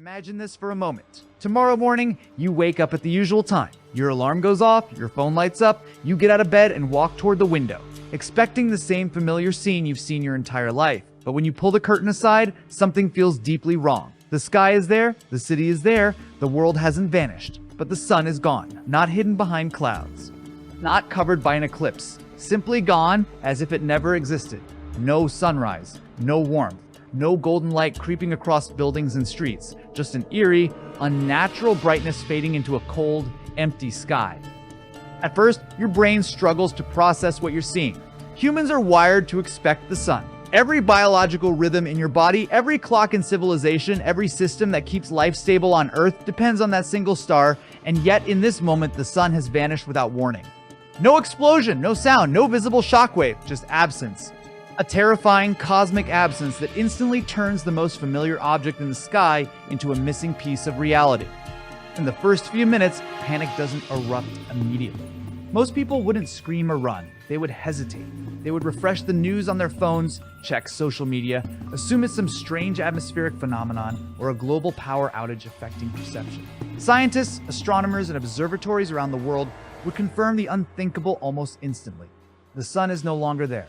Imagine this for a moment. Tomorrow morning, you wake up at the usual time. Your alarm goes off, your phone lights up, you get out of bed and walk toward the window, expecting the same familiar scene you've seen your entire life. But when you pull the curtain aside, something feels deeply wrong. The sky is there, the city is there, the world hasn't vanished, but the sun is gone, not hidden behind clouds, not covered by an eclipse, simply gone as if it never existed. No sunrise, no warmth, no golden light creeping across buildings and streets, just an eerie, unnatural brightness fading into a cold, empty sky. At first, your brain struggles to process what you're seeing. Humans are wired to expect the sun. Every biological rhythm in your body, every clock in civilization, every system that keeps life stable on Earth depends on that single star, and yet in this moment, the sun has vanished without warning. No explosion, no sound, no visible shockwave, just absence. A terrifying cosmic absence that instantly turns the most familiar object in the sky into a missing piece of reality. In the first few minutes, panic doesn't erupt immediately. Most people wouldn't scream or run. They would hesitate. They would refresh the news on their phones, check social media, assume it's some strange atmospheric phenomenon or a global power outage affecting perception. Scientists, astronomers, and observatories around the world would confirm the unthinkable almost instantly. The sun is no longer there.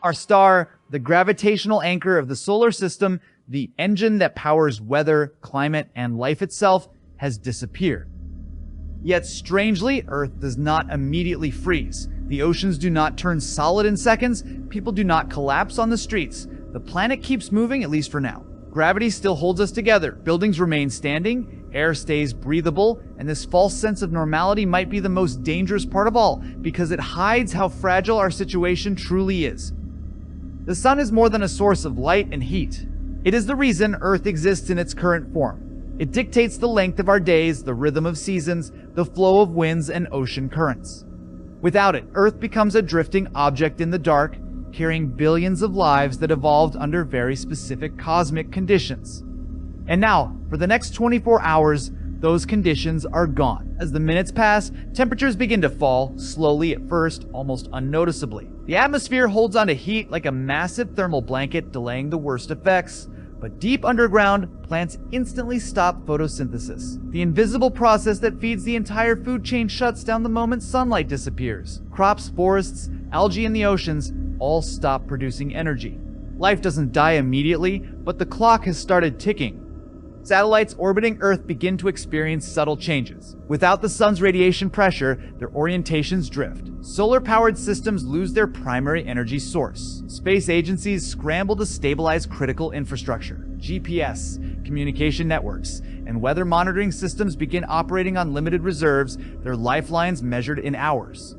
Our star, the gravitational anchor of the solar system, the engine that powers weather, climate, and life itself, has disappeared. Yet strangely, Earth does not immediately freeze. The oceans do not turn solid in seconds. People do not collapse on the streets. The planet keeps moving, at least for now. Gravity still holds us together. Buildings remain standing. Air stays breathable. And this false sense of normality might be the most dangerous part of all, because it hides how fragile our situation truly is. The sun is more than a source of light and heat. It is the reason Earth exists in its current form. It dictates the length of our days, the rhythm of seasons, the flow of winds and ocean currents. Without it, Earth becomes a drifting object in the dark, carrying billions of lives that evolved under very specific cosmic conditions. And now, for the next 24 hours, those conditions are gone. As the minutes pass, temperatures begin to fall, slowly at first, almost unnoticeably. The atmosphere holds onto heat like a massive thermal blanket, delaying the worst effects. But deep underground, plants instantly stop photosynthesis. The invisible process that feeds the entire food chain shuts down the moment sunlight disappears. Crops, forests, algae in the oceans all stop producing energy. Life doesn't die immediately, but the clock has started ticking. Satellites orbiting Earth begin to experience subtle changes. Without the sun's radiation pressure, their orientations drift. Solar-powered systems lose their primary energy source. Space agencies scramble to stabilize critical infrastructure. GPS, communication networks, and weather monitoring systems begin operating on limited reserves, their lifelines measured in hours.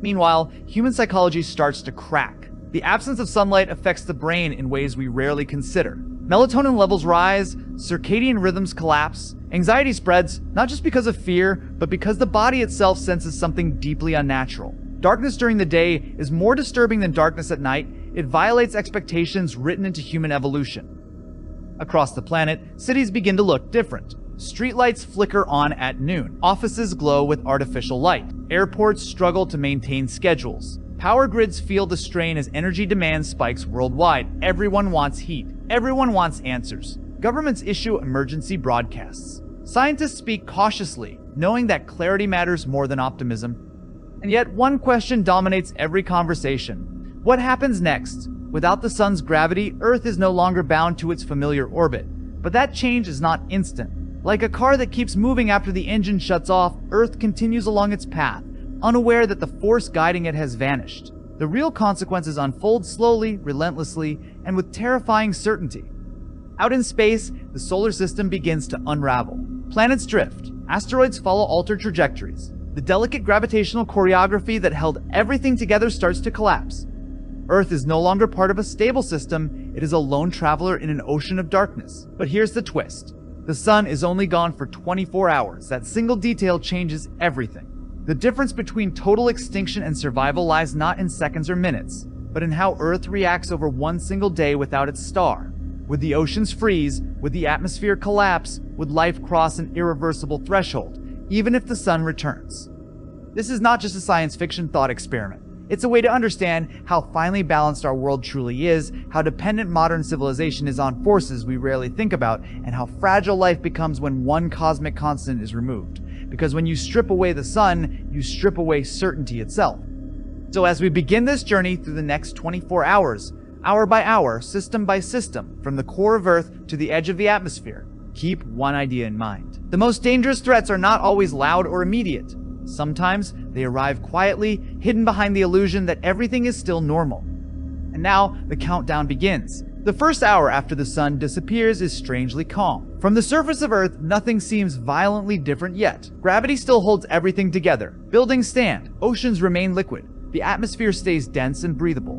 Meanwhile, human psychology starts to crack. The absence of sunlight affects the brain in ways we rarely consider. Melatonin levels rise, circadian rhythms collapse, anxiety spreads, not just because of fear, but because the body itself senses something deeply unnatural. Darkness during the day is more disturbing than darkness at night. It violates expectations written into human evolution. Across the planet, cities begin to look different. Streetlights flicker on at noon. Offices glow with artificial light. Airports struggle to maintain schedules. Power grids feel the strain as energy demand spikes worldwide. Everyone wants heat. Everyone wants answers. Governments issue emergency broadcasts. Scientists speak cautiously, knowing that clarity matters more than optimism. And yet one question dominates every conversation. What happens next? Without the sun's gravity, Earth is no longer bound to its familiar orbit. But that change is not instant. Like a car that keeps moving after the engine shuts off, Earth continues along its path, unaware that the force guiding it has vanished. The real consequences unfold slowly, relentlessly, and with terrifying certainty. Out in space, the solar system begins to unravel. Planets drift. Asteroids follow altered trajectories. The delicate gravitational choreography that held everything together starts to collapse. Earth is no longer part of a stable system. It is a lone traveler in an ocean of darkness. But here's the twist. The sun is only gone for 24 hours. That single detail changes everything. The difference between total extinction and survival lies not in seconds or minutes, but in how Earth reacts over one single day without its star. Would the oceans freeze? Would the atmosphere collapse? Would life cross an irreversible threshold, even if the sun returns? This is not just a science fiction thought experiment. It's a way to understand how finely balanced our world truly is, how dependent modern civilization is on forces we rarely think about, and how fragile life becomes when one cosmic constant is removed. Because when you strip away the sun, you strip away certainty itself. So as we begin this journey through the next 24 hours, hour by hour, system by system, from the core of Earth to the edge of the atmosphere, keep one idea in mind. The most dangerous threats are not always loud or immediate. Sometimes they arrive quietly, hidden behind the illusion that everything is still normal. And now the countdown begins. The first hour after the sun disappears is strangely calm. From the surface of Earth, nothing seems violently different yet. Gravity still holds everything together. Buildings stand, oceans remain liquid, the atmosphere stays dense and breathable.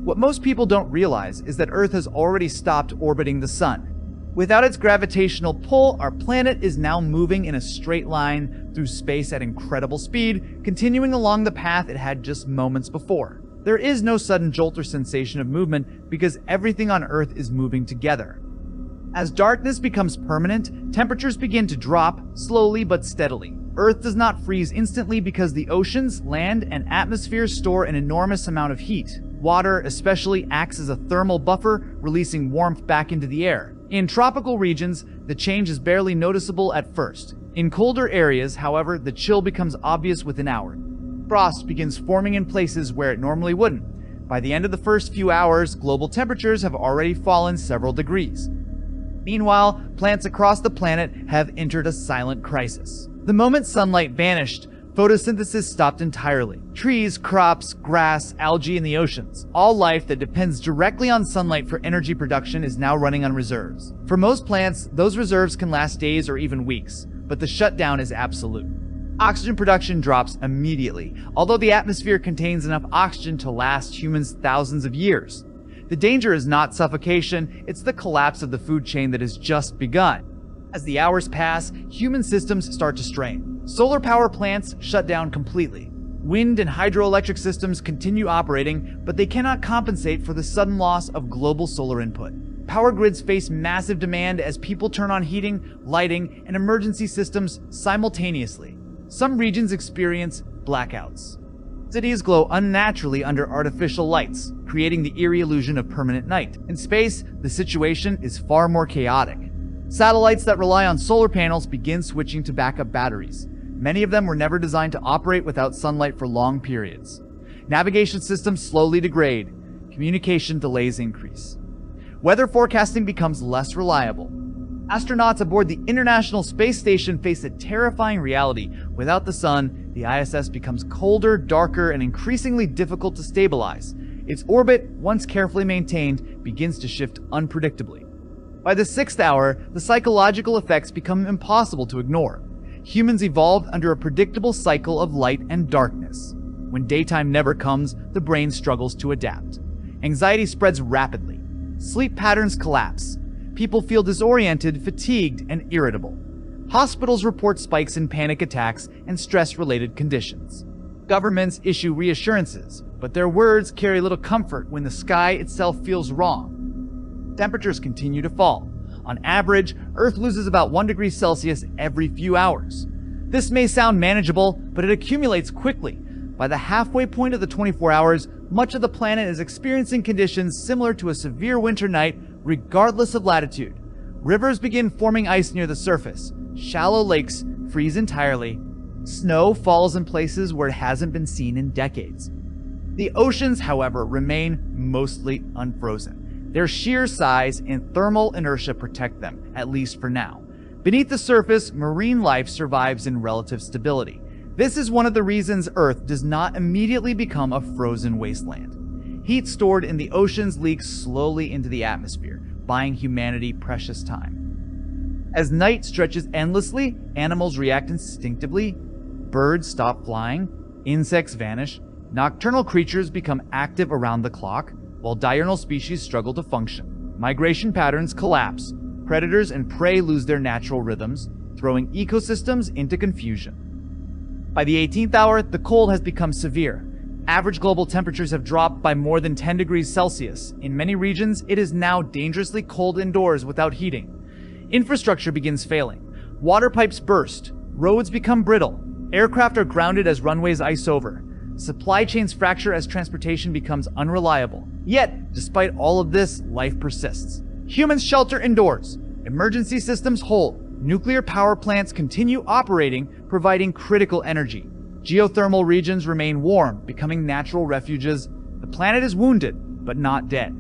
What most people don't realize is that Earth has already stopped orbiting the sun. Without its gravitational pull, our planet is now moving in a straight line through space at incredible speed, continuing along the path it had just moments before. There is no sudden jolt or sensation of movement because everything on Earth is moving together. As darkness becomes permanent, temperatures begin to drop, slowly but steadily. Earth does not freeze instantly because the oceans, land, and atmosphere store an enormous amount of heat. Water, especially, acts as a thermal buffer, releasing warmth back into the air. In tropical regions, the change is barely noticeable at first. In colder areas, however, the chill becomes obvious within hours. Frost begins forming in places where it normally wouldn't. By the end of the first few hours, global temperatures have already fallen several degrees. Meanwhile, plants across the planet have entered a silent crisis. The moment sunlight vanished, photosynthesis stopped entirely. Trees, crops, grass, algae, and the oceans, all life that depends directly on sunlight for energy production, is now running on reserves. For most plants, those reserves can last days or even weeks, but the shutdown is absolute. Oxygen production drops immediately, although the atmosphere contains enough oxygen to last humans thousands of years. The danger is not suffocation, it's the collapse of the food chain that has just begun. As the hours pass, human systems start to strain. Solar power plants shut down completely. Wind and hydroelectric systems continue operating, but they cannot compensate for the sudden loss of global solar input. Power grids face massive demand as people turn on heating, lighting, and emergency systems simultaneously. Some regions experience blackouts. Cities glow unnaturally under artificial lights, creating the eerie illusion of permanent night. In space, the situation is far more chaotic. Satellites that rely on solar panels begin switching to backup batteries. Many of them were never designed to operate without sunlight for long periods. Navigation systems slowly degrade. Communication delays increase. Weather forecasting becomes less reliable. Astronauts aboard the International Space Station face a terrifying reality. Without the sun, the ISS becomes colder, darker, and increasingly difficult to stabilize. Its orbit, once carefully maintained, begins to shift unpredictably. By the 6th hour, the psychological effects become impossible to ignore. Humans evolved under a predictable cycle of light and darkness. When daytime never comes, the brain struggles to adapt. Anxiety spreads rapidly. Sleep patterns collapse. People feel disoriented, fatigued, and irritable. Hospitals report spikes in panic attacks and stress-related conditions. Governments issue reassurances, but their words carry little comfort when the sky itself feels wrong. Temperatures continue to fall. On average, Earth loses about 1 degree Celsius every few hours. This may sound manageable, but it accumulates quickly. By the halfway point of the 24 hours, much of the planet is experiencing conditions similar to a severe winter night, regardless of latitude. Rivers begin forming ice near the surface. Shallow lakes freeze entirely. Snow falls in places where it hasn't been seen in decades. The oceans, however, remain mostly unfrozen. Their sheer size and thermal inertia protect them, at least for now. Beneath the surface, marine life survives in relative stability. This is one of the reasons Earth does not immediately become a frozen wasteland. Heat stored in the oceans leaks slowly into the atmosphere, buying humanity precious time. As night stretches endlessly, animals react instinctively. Birds stop flying, insects vanish, nocturnal creatures become active around the clock, while diurnal species struggle to function. Migration patterns collapse. Predators and prey lose their natural rhythms, throwing ecosystems into confusion. By the 18th hour, the cold has become severe. Average global temperatures have dropped by more than 10 degrees Celsius. In many regions, it is now dangerously cold indoors without heating. Infrastructure begins failing. Water pipes burst. Roads become brittle. Aircraft are grounded as runways ice over. Supply chains fracture as transportation becomes unreliable. Yet, despite all of this, life persists. Humans shelter indoors. Emergency systems hold. Nuclear power plants continue operating, providing critical energy. Geothermal regions remain warm, becoming natural refuges. The planet is wounded, but not dead.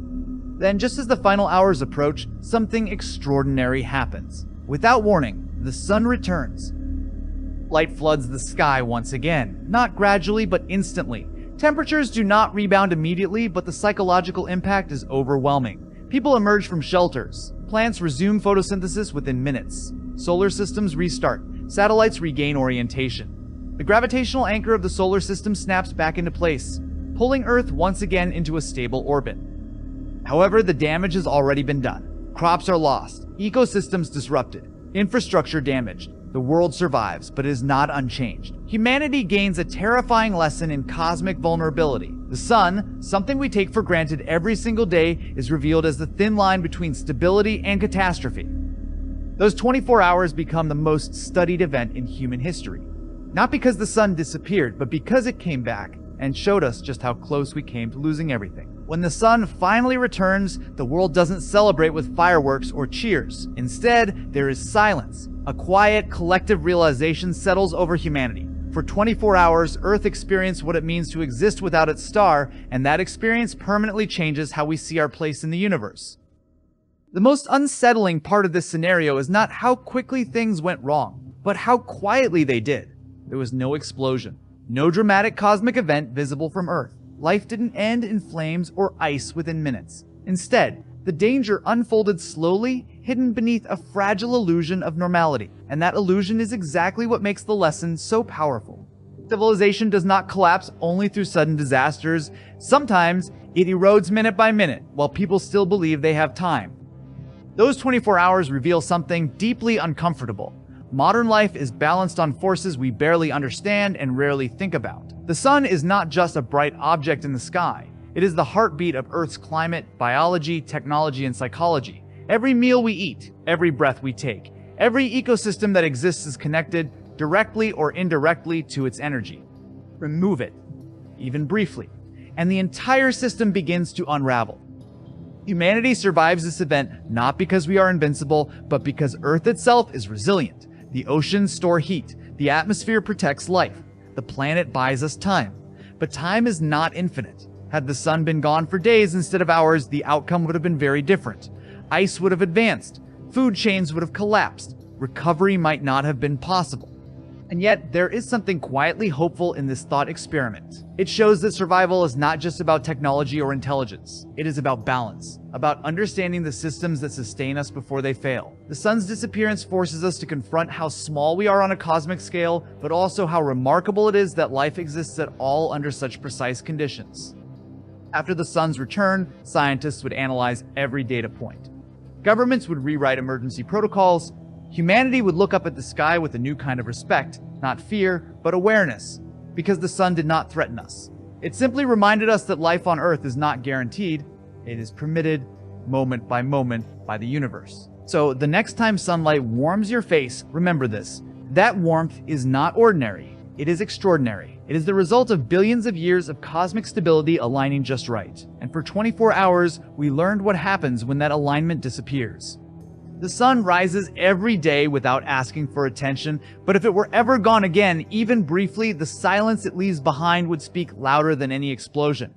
Then, just as the final hours approach, something extraordinary happens. Without warning, the sun returns. Light floods the sky once again, not gradually, but instantly. Temperatures do not rebound immediately, but the psychological impact is overwhelming. People emerge from shelters. Plants resume photosynthesis within minutes. Solar systems restart. Satellites regain orientation. The gravitational anchor of the solar system snaps back into place, pulling Earth once again into a stable orbit. However, the damage has already been done. Crops are lost, ecosystems disrupted, infrastructure damaged. The world survives, but is not unchanged. Humanity gains a terrifying lesson in cosmic vulnerability. The sun, something we take for granted every single day, is revealed as the thin line between stability and catastrophe. Those 24 hours become the most studied event in human history. Not because the sun disappeared, but because it came back and showed us just how close we came to losing everything. When the sun finally returns, the world doesn't celebrate with fireworks or cheers. Instead, there is silence. A quiet, collective realization settles over humanity. For 24 hours, Earth experienced what it means to exist without its star, and that experience permanently changes how we see our place in the universe. The most unsettling part of this scenario is not how quickly things went wrong, but how quietly they did. There was no explosion, no dramatic cosmic event visible from Earth. Life didn't end in flames or ice within minutes. Instead, the danger unfolded slowly, hidden beneath a fragile illusion of normality. And that illusion is exactly what makes the lesson so powerful. Civilization does not collapse only through sudden disasters. Sometimes it erodes minute by minute, while people still believe they have time. Those 24 hours reveal something deeply uncomfortable. Modern life is balanced on forces we barely understand and rarely think about. The sun is not just a bright object in the sky. It is the heartbeat of Earth's climate, biology, technology, and psychology. Every meal we eat, every breath we take, every ecosystem that exists is connected, directly or indirectly, to its energy. Remove it, even briefly, and the entire system begins to unravel. Humanity survives this event not because we are invincible, but because Earth itself is resilient. The oceans store heat, the atmosphere protects life, the planet buys us time. But time is not infinite. Had the sun been gone for days instead of hours, the outcome would have been very different. Ice would have advanced, food chains would have collapsed, recovery might not have been possible. And yet, there is something quietly hopeful in this thought experiment. It shows that survival is not just about technology or intelligence. It is about balance, about understanding the systems that sustain us before they fail. The sun's disappearance forces us to confront how small we are on a cosmic scale, but also how remarkable it is that life exists at all under such precise conditions. After the sun's return, scientists would analyze every data point. Governments would rewrite emergency protocols. Humanity would look up at the sky with a new kind of respect, not fear, but awareness, because the sun did not threaten us. It simply reminded us that life on Earth is not guaranteed. It is permitted, moment by the universe. So the next time sunlight warms your face, remember this. That warmth is not ordinary. It is extraordinary. It is the result of billions of years of cosmic stability aligning just right. And for 24 hours, we learned what happens when that alignment disappears. The sun rises every day without asking for attention, but if it were ever gone again, even briefly, the silence it leaves behind would speak louder than any explosion.